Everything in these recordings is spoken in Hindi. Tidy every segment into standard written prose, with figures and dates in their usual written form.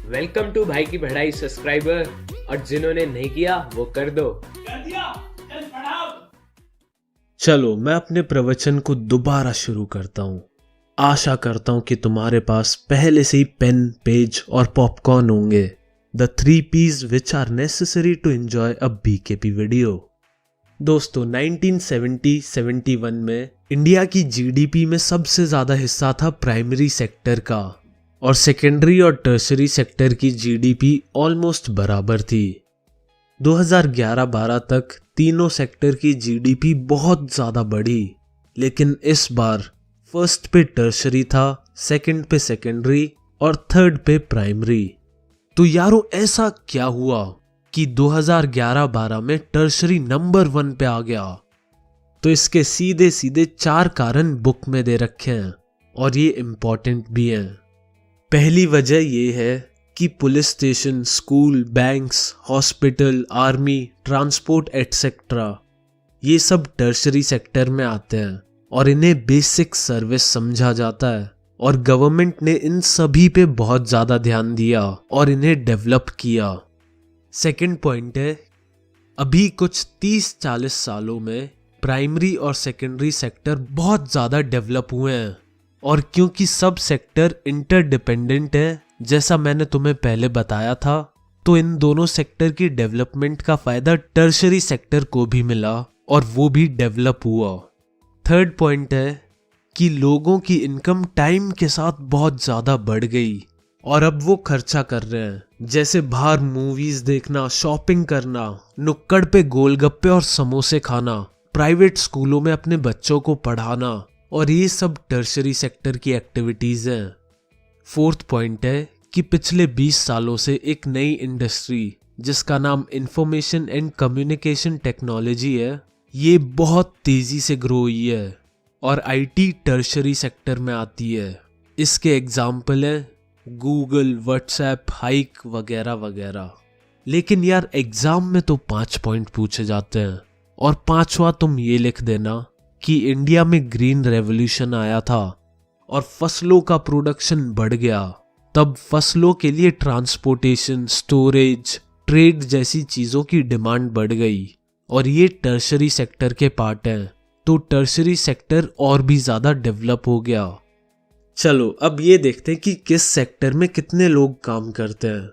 वेलकम टू भाई की बढ़ाई सब्सक्राइबर, और जिन्होंने नहीं किया वो कर दो। चलो मैं अपने प्रवचन को दोबारा शुरू करता हूँ। आशा करता हूँ कि तुम्हारे पास पहले से ही पेन, पेज और पॉपकॉर्न होंगे। The 3 P's which are necessary to enjoy a BKP video. दोस्तों 1970-71 में इंडिया की GDP में सबसे ज्यादा हिस्सा था प्राइमरी सेक्टर का, और सेकेंडरी और टर्शरी सेक्टर की GDP ऑलमोस्ट बराबर थी। 2011-12 तक तीनों सेक्टर की GDP बहुत ज्यादा बढ़ी, लेकिन इस बार फर्स्ट पे टर्शरी था, सेकंड पे सेकेंडरी और थर्ड पे प्राइमरी। तो यारो ऐसा क्या हुआ कि 2011-12 में टर्शरी नंबर 1 पे आ गया? तो इसके सीधे सीधे 4 कारण बुक में दे रखे हैं, और ये इम्पोर्टेंट भी हैं। पहली वजह ये है कि police station, school, banks, hospital, army, transport etcetera ये सब टर्शरी सेक्टर में आते हैं और इन्हें बेसिक सर्विस समझा जाता है, और गवर्नमेंट ने इन सभी पे बहुत ज्यादा ध्यान दिया और इन्हें डेवलप किया। सेकंड पॉइंट है, अभी कुछ 30-40 सालों में प्राइमरी और सेकेंडरी सेक्टर बहुत ज्यादा डेवलप हुए हैं, और क्योंकि सब सेक्टर इंटरडिपेंडेंट है, जैसा मैंने तुम्हें पहले बताया था, तो इन दोनों सेक्टर की डेवलपमेंट का फायदा टर्शरी सेक्टर को भी मिला और वो भी डेवलप हुआ। थर्ड पॉइंट है कि लोगों की इनकम टाइम के साथ बहुत ज्यादा बढ़ गई, और अब वो खर्चा कर रहे हैं, जैसे बाहर मूवीज देखना, शॉपिंग करना, नुक्कड़ पे गोलगप्पे और समोसे खाना, प्राइवेट स्कूलों में अपने बच्चों को पढ़ाना, और ये सब टर्शरी सेक्टर की एक्टिविटीज हैं। फोर्थ पॉइंट है कि पिछले 20 सालों से एक नई इंडस्ट्री जिसका नाम इंफॉर्मेशन एंड कम्युनिकेशन टेक्नोलॉजी है, ये बहुत तेजी से ग्रो हुई है, और IT टर्शरी सेक्टर में आती है। इसके एग्जाम्पल हैं गूगल, व्हाट्सएप, हाइक वगैरह वगैरह। लेकिन यार एग्जाम में तो 5 पॉइंट पूछे जाते हैं, और 5वां तुम ये लिख देना कि इंडिया में ग्रीन रेवोल्यूशन आया था और फसलों का प्रोडक्शन बढ़ गया। तब फसलों के लिए ट्रांसपोर्टेशन, स्टोरेज, ट्रेड जैसी चीजों की डिमांड बढ़ गई, और ये टर्शरी सेक्टर के पार्ट हैं। तो टर्शरी सेक्टर और भी ज्यादा डेवलप हो गया। चलो अब ये देखते हैं कि किस सेक्टर में कितने लोग काम करते हैं।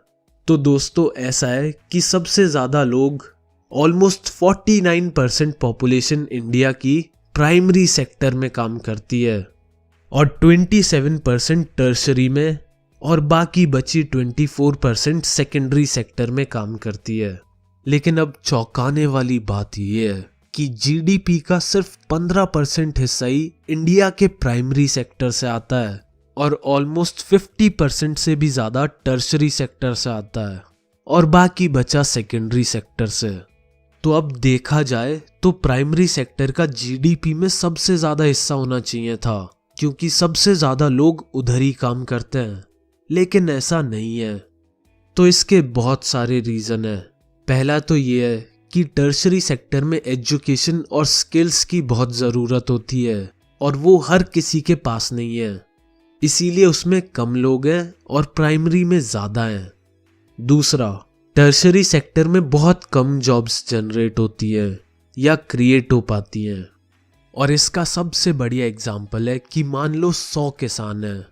तो दोस्तों ऐसा है कि सबसे ज्यादा लोग, ऑलमोस्ट 49% पॉपुलेशन इंडिया की प्राइमरी सेक्टर में काम करती है, और 27% टर्शरी में, और बाकी बची 24% सेकेंडरी सेक्टर में काम करती है। लेकिन अब चौंकाने वाली बात यह है कि GDP का सिर्फ 15% हिस्सा ही इंडिया के प्राइमरी सेक्टर से आता है, और ऑलमोस्ट 50% से भी ज्यादा टर्शरी सेक्टर से आता है, और बाकी बचा सेकेंडरी सेक्टर से। तो अब देखा जाए तो प्राइमरी सेक्टर का GDP में सबसे ज्यादा हिस्सा होना चाहिए था, क्योंकि सबसे ज्यादा लोग उधर ही काम करते हैं। लेकिन ऐसा नहीं है। तो इसके बहुत सारे रीजन है। पहला तो ये है कि टर्शरी सेक्टर में एजुकेशन और स्किल्स की बहुत ज़रूरत होती है, और वो हर किसी के पास नहीं है, इसीलिए उसमें कम लोग हैं और प्राइमरी में ज़्यादा हैं। दूसरा, टर्शरी सेक्टर में बहुत कम जॉब्स जनरेट होती है या क्रिएट हो पाती हैं, और इसका सबसे बढ़िया एग्जाम्पल है कि मान लो 100 किसान हैं,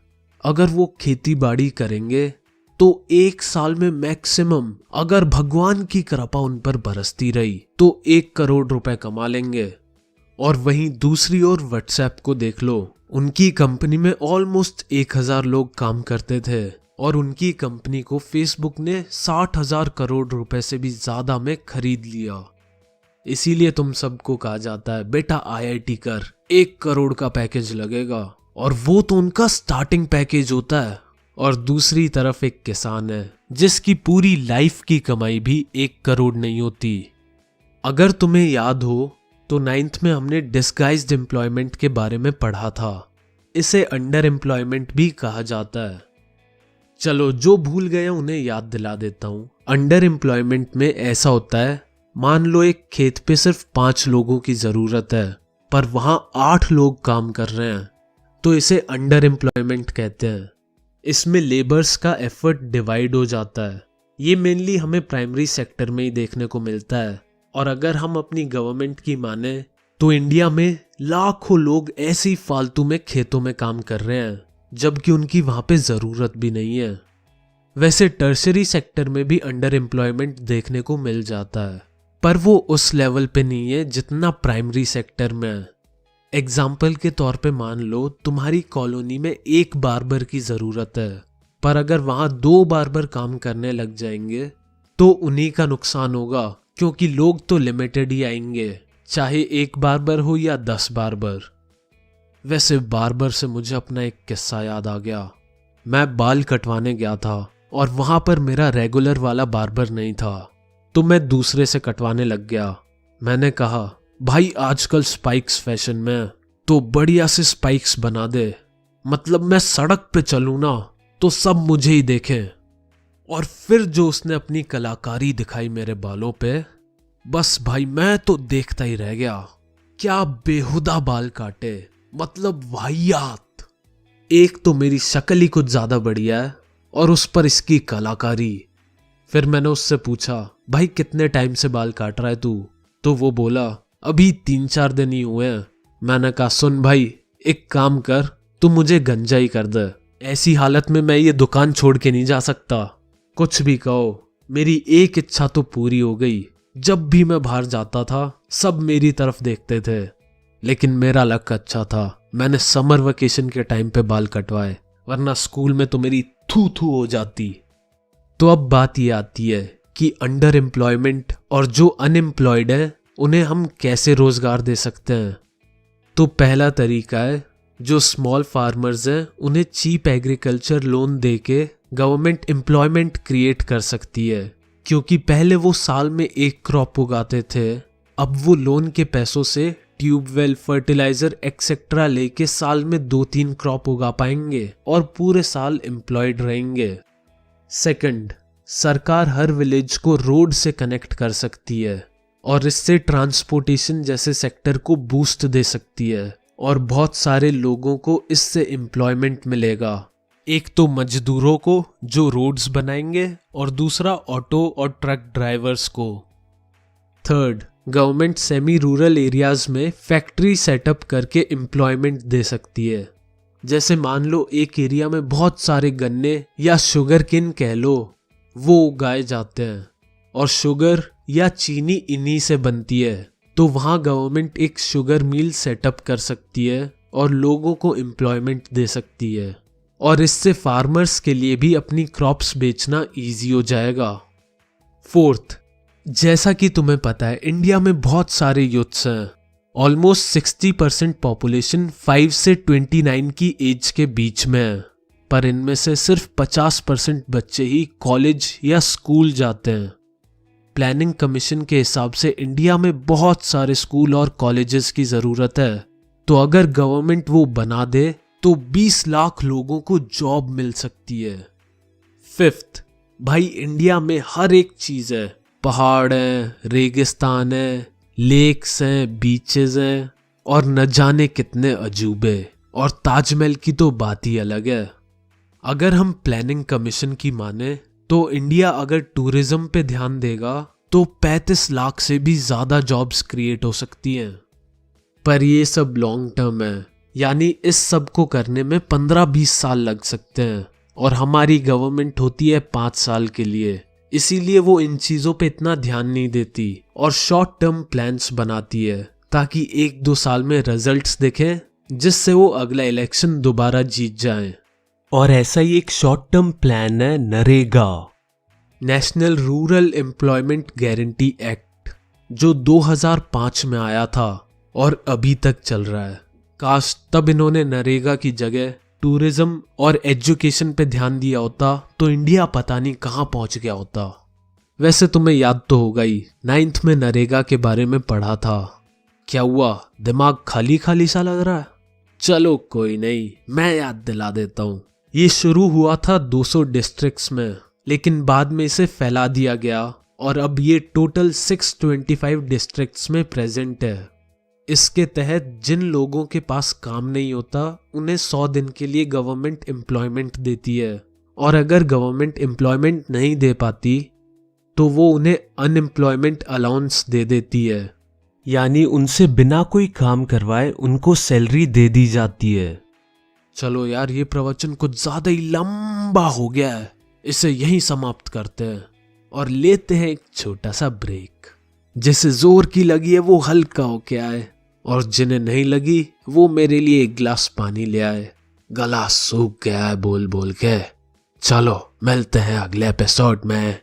अगर वो खेती बाड़ी करेंगे तो एक साल में मैक्सिमम, अगर भगवान की कृपा उन पर बरसती रही, तो 1 करोड़ रुपए कमा लेंगे। और वहीं दूसरी ओर व्हाट्सएप को देख लो, उनकी कंपनी में ऑलमोस्ट 1000 लोग काम करते थे, और उनकी कंपनी को फेसबुक ने 60,000 करोड़ रुपए से भी ज्यादा में खरीद लिया। इसीलिए तुम सबको कहा जाता है बेटा IIT कर, 1 करोड़ का पैकेज लगेगा, और वो तो उनका स्टार्टिंग पैकेज होता है। और दूसरी तरफ एक किसान है जिसकी पूरी लाइफ की कमाई भी 1 करोड़ नहीं होती। अगर तुम्हें याद हो तो 9th में हमने डिस्गाइज्ड एम्प्लॉयमेंट के बारे में पढ़ा था। इसे अंडर एम्प्लॉयमेंट भी कहा जाता है। चलो जो भूल गए उन्हें याद दिला देता हूँ। अंडर एम्प्लॉयमेंट में ऐसा होता है, मान लो एक खेत पे सिर्फ 5 लोगों की जरूरत है पर वहां 8 लोग काम कर रहे हैं, तो इसे अंडर एम्प्लॉयमेंट कहते हैं। इसमें लेबर्स का एफर्ट डिवाइड हो जाता है। ये मेनली हमें प्राइमरी सेक्टर में ही देखने को मिलता है। और अगर हम अपनी गवर्नमेंट की माने तो इंडिया में लाखों लोग ऐसे ही फालतू में खेतों में काम कर रहे हैं, जबकि उनकी वहां पे जरूरत भी नहीं है। वैसे टर्शरी सेक्टर में भी अंडर एम्प्लॉयमेंट देखने को मिल जाता है, पर वो उस लेवल पे नहीं है जितना प्राइमरी सेक्टर में है। एग्जाम्पल के तौर पे मान लो तुम्हारी कॉलोनी में एक बार्बर की जरूरत है, पर अगर वहां 2 बार्बर काम करने लग जाएंगे तो उन्हीं का नुकसान होगा, क्योंकि लोग तो लिमिटेड ही आएंगे, चाहे 1 बार्बर हो या 10 बार्बर। वैसे बार्बर से मुझे अपना एक किस्सा याद आ गया। मैं बाल कटवाने गया था और वहां पर मेरा रेगुलर वाला बार्बर नहीं था, तो मैं दूसरे से कटवाने लग गया। मैंने कहा, भाई आजकल स्पाइक्स फैशन में है, तो बढ़िया से स्पाइक्स बना दे, मतलब मैं सड़क पे चलूं ना तो सब मुझे ही देखें। और फिर जो उसने अपनी कलाकारी दिखाई मेरे बालों पे, बस भाई मैं तो देखता ही रह गया। क्या बेहुदा बाल काटे, मतलब वाहियात। एक तो मेरी शक्ल ही कुछ ज्यादा बढ़िया है और उस पर इसकी कलाकारी। फिर मैंने उससे पूछा, भाई कितने टाइम से बाल काट रहा है तू? तो वो बोला, अभी 3-4 दिन ही हुए हैं। मैंने कहा, सुन भाई एक काम कर, तू मुझे गंजा ही कर दे, ऐसी हालत में मैं ये दुकान छोड़ के नहीं जा सकता। कुछ भी कहो, मेरी एक इच्छा तो पूरी हो गई। जब भी मैं बाहर जाता था सब मेरी तरफ देखते थे, लेकिन मेरा लक अच्छा था, मैंने समर वेकेशन के टाइम पे बाल कटवाए, वरना स्कूल में तो मेरी थू थू हो जाती। तो अब बात ये आती है कि अंडर एम्प्लॉयमेंट और जो अनएम्प्लॉयड है उन्हें हम कैसे रोजगार दे सकते हैं। तो पहला तरीका है, जो स्मॉल फार्मर्स हैं उन्हें चीप एग्रीकल्चर लोन देके गवर्नमेंट एम्प्लॉयमेंट क्रिएट कर सकती है, क्योंकि पहले वो साल में 1 क्रॉप उगाते थे, अब वो लोन के पैसों से ट्यूबवेल, फर्टिलाइजर एक्सेट्रा लेके साल में 2-3 क्रॉप उगा पाएंगे और पूरे साल एम्प्लॉयड रहेंगे। सेकंड, सरकार हर विलेज को रोड से कनेक्ट कर सकती है और इससे ट्रांसपोर्टेशन जैसे सेक्टर को बूस्ट दे सकती है और बहुत सारे लोगों को इससे एम्प्लॉयमेंट मिलेगा। एक तो मजदूरों को जो रोड्स बनाएंगे और दूसरा ऑटो और ट्रक ड्राइवर्स को। Third, government semi rural areas में फैक्ट्री सेटअप करके एम्प्लॉयमेंट दे सकती है। जैसे मान लो एक एरिया में बहुत सारे गन्ने या शुगर केन कह लो, वो उगाए जाते हैं और शुगर या चीनी इन्हीं से बनती है, तो वहां गवर्नमेंट एक शुगर मिल सेटअप कर सकती है और लोगों को एम्प्लॉयमेंट दे सकती है, और इससे फार्मर्स के लिए भी अपनी क्रॉप्स बेचना इजी हो जाएगा। फोर्थ, जैसा कि तुम्हें पता है इंडिया में बहुत सारे यूथ्स हैं। ऑलमोस्ट 60% पॉपुलेशन 5 से 29 की एज के बीच में है, पर इनमें से सिर्फ 50% बच्चे ही कॉलेज या स्कूल जाते हैं। प्लानिंग कमीशन के हिसाब से इंडिया में बहुत सारे स्कूल और कॉलेजेस की जरूरत है, तो अगर गवर्नमेंट वो बना दे तो 20 लाख लोगों को जॉब मिल सकती है। फिफ्थ, भाई इंडिया में हर एक चीज है, पहाड़ हैं, रेगिस्तान है, लेक्स हैं, बीचेस हैं और न जाने कितने अजूबे, और ताजमहल की तो बात ही अलग है। अगर हम प्लानिंग कमीशन की माने तो इंडिया अगर टूरिज्म पे ध्यान देगा तो 35 लाख से भी ज्यादा जॉब्स क्रिएट हो सकती हैं। पर ये सब लॉन्ग टर्म है, यानी इस सब को करने में 15-20 साल लग सकते हैं, और हमारी गवर्नमेंट होती है 5 साल के लिए, इसीलिए वो इन चीजों पे इतना ध्यान नहीं देती और शॉर्ट टर्म प्लान्स बनाती है ताकि 1-2 साल में रिजल्ट्स दिखें, जिससे वो अगला इलेक्शन दोबारा जीत जाएं। और ऐसा ही एक शॉर्ट टर्म प्लान है NREGA, national rural employment guarantee act, जो 2005 में आया था और अभी तक चल रहा है। काश तब इन्होंने नरेगा की जगह टूरिज्म और एजुकेशन पे ध्यान दिया होता तो इंडिया पता नहीं कहां पहुंच गया होता। वैसे तुम्हें याद तो होगा ही, 9th में नरेगा के बारे में पढ़ा था। क्या हुआ, दिमाग खाली खाली सा लग रहा है? चलो कोई नहीं, मैं याद दिला देता हूँ। ये शुरू हुआ था 200 डिस्ट्रिक्ट्स में, लेकिन बाद में इसे फैला दिया गया और अब ये टोटल 625 डिस्ट्रिक्ट्स में प्रेजेंट है। इसके तहत जिन लोगों के पास काम नहीं होता उन्हें 100 दिन के लिए गवर्नमेंट एम्प्लॉयमेंट देती है, और अगर गवर्नमेंट एम्प्लॉयमेंट नहीं दे पाती तो वो उन्हें अनएम्प्लॉयमेंट अलाउंस दे देती है, यानी उनसे बिना कोई काम करवाए उनको सैलरी दे दी जाती है। चलो यार, ये प्रवचन कुछ ज्यादा ही लंबा हो गया है, इसे यहीं समाप्त करते हैं और लेते हैं एक छोटा सा ब्रेक। जिसे जोर की लगी है वो हल्का होके आए, और जिन्हें नहीं लगी वो मेरे लिए एक गिलास पानी ले आए। गला सूख गया है बोल बोल के। चलो मिलते हैं अगले एपिसोड में।